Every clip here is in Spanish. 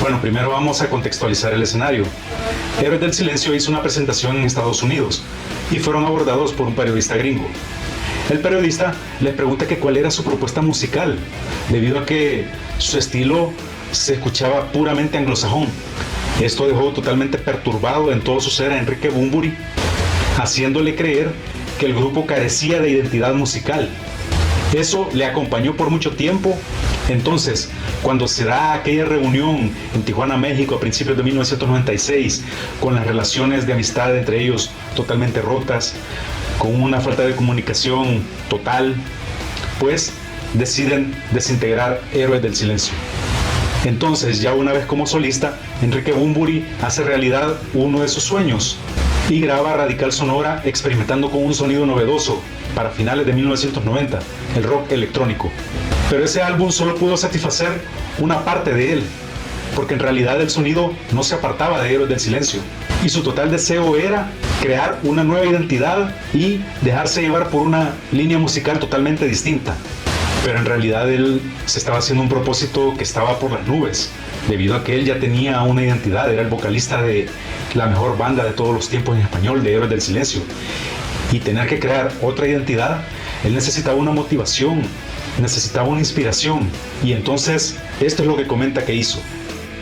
Bueno, primero vamos a contextualizar el escenario. Héroes del Silencio hizo una presentación en Estados Unidos y fueron abordados por un periodista gringo. El periodista les pregunta que cuál era su propuesta musical, debido a que su estilo se escuchaba puramente anglosajón. Esto dejó totalmente perturbado en todo su ser a Enrique Bunbury, haciéndole creer que el grupo carecía de identidad musical. Eso le acompañó por mucho tiempo. Entonces, cuando se da aquella reunión en Tijuana, México, a principios de 1996, con las relaciones de amistad entre ellos totalmente rotas, con una falta de comunicación total, pues deciden desintegrar Héroes del Silencio. Entonces, ya una vez como solista, Enrique Bunbury hace realidad uno de sus sueños y graba Radical Sonora, experimentando con un sonido novedoso para finales de 1990, el rock electrónico. Pero ese álbum solo pudo satisfacer una parte de él, porque en realidad el sonido no se apartaba de Héroes del Silencio, y su total deseo era crear una nueva identidad y dejarse llevar por una línea musical totalmente distinta. Pero en realidad él se estaba haciendo un propósito que estaba por las nubes, debido a que él ya tenía una identidad, era el vocalista de la mejor banda de todos los tiempos en español, de Héroes del Silencio. Y tener que crear otra identidad, él necesitaba una motivación, necesitaba una inspiración, y entonces esto es lo que comenta que hizo.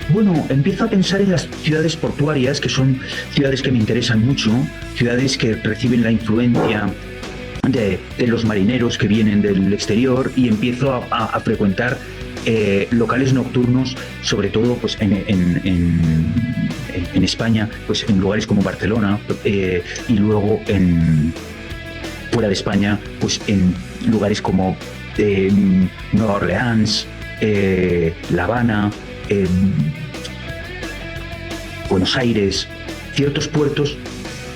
Bueno, empiezo a pensar en las ciudades portuarias, que son ciudades que me interesan mucho, ciudades que reciben la influencia de los marineros que vienen del exterior, y empiezo a frecuentar locales nocturnos, sobre todo pues en España, pues en lugares como Barcelona, y luego fuera de España, pues en lugares como Nueva Orleans, La Habana, Buenos Aires, ciertos puertos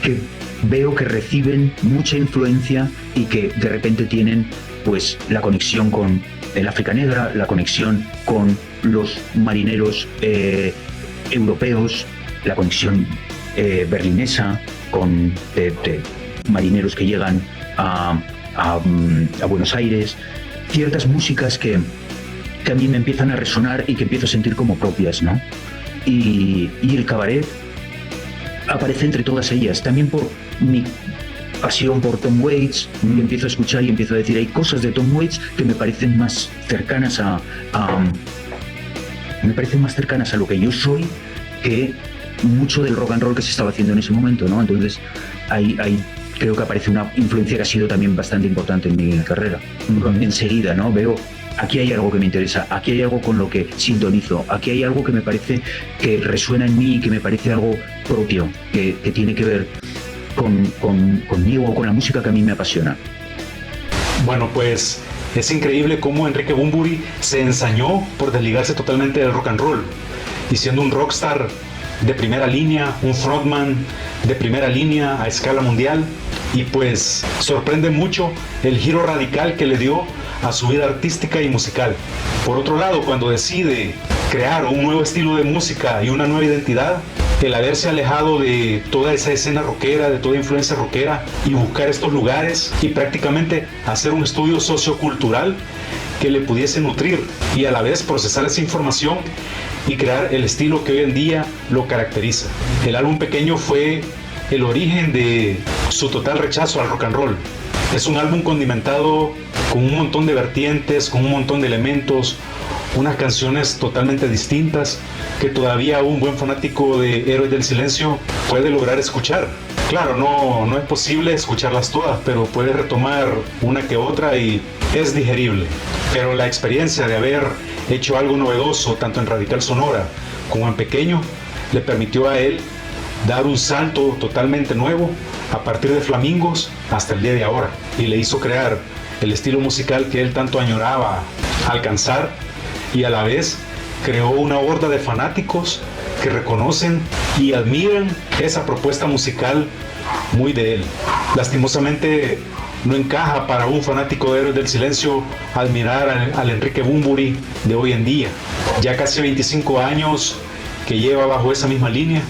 que veo que reciben mucha influencia y que de repente tienen pues la conexión con el África Negra, la conexión con los marineros europeos, la conexión berlinesa con marineros que llegan a Buenos Aires, ciertas músicas que a mí me empiezan a resonar y que empiezo a sentir como propias, ¿no? Y el cabaret aparece entre todas ellas, también por mi pasión por Tom Waits. Empiezo a escuchar y empiezo a decir, hay cosas de Tom Waits que me parecen más cercanas a lo que yo soy, que mucho del rock and roll que se estaba haciendo en ese momento, ¿no? Entonces ahí creo que aparece una influencia que ha sido también bastante importante en mi carrera. Enseguida, ¿no? Veo, aquí hay algo que me interesa, aquí hay algo con lo que sintonizo, aquí hay algo que me parece que resuena en mí, que me parece algo propio, que tiene que ver conmigo, con la música que a mí me apasiona. Bueno, pues es increíble cómo Enrique Bunbury se ensañó por desligarse totalmente del rock and roll, y siendo un rockstar de primera línea, un frontman de primera línea a escala mundial, y pues sorprende mucho el giro radical que le dio a su vida artística y musical. Por otro lado, cuando decide crear un nuevo estilo de música y una nueva identidad, el haberse alejado de toda esa escena rockera, de toda influencia rockera, y buscar estos lugares y prácticamente hacer un estudio sociocultural que le pudiese nutrir y a la vez procesar esa información y crear el estilo que hoy en día lo caracteriza. El álbum Pequeño fue el origen de su total rechazo al rock and roll. Es un álbum condimentado con un montón de vertientes, con un montón de elementos, unas canciones totalmente distintas que todavía un buen fanático de Héroes del Silencio puede lograr escuchar. Claro, no es posible escucharlas todas, pero puede retomar una que otra y es digerible. Pero la experiencia de haber hecho algo novedoso, tanto en Radical Sonora como en Pequeño, le permitió a él dar un salto totalmente nuevo a partir de Flamingos hasta el día de ahora, y le hizo crear el estilo musical que él tanto añoraba alcanzar, y a la vez creó una horda de fanáticos que reconocen y admiran esa propuesta musical muy de él. Lastimosamente no encaja para un fanático de Héroes del Silencio admirar al Enrique Bunbury de hoy en día. Ya casi 25 años que lleva bajo esa misma línea.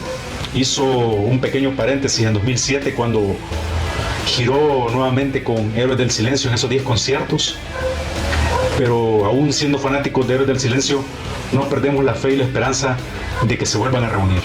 Hizo un pequeño paréntesis en 2007 cuando giró nuevamente con Héroes del Silencio en esos 10 conciertos. pero aún siendo fanáticos de Héroes del Silencio, no perdemos la fe y la esperanza de que se vuelvan a reunir.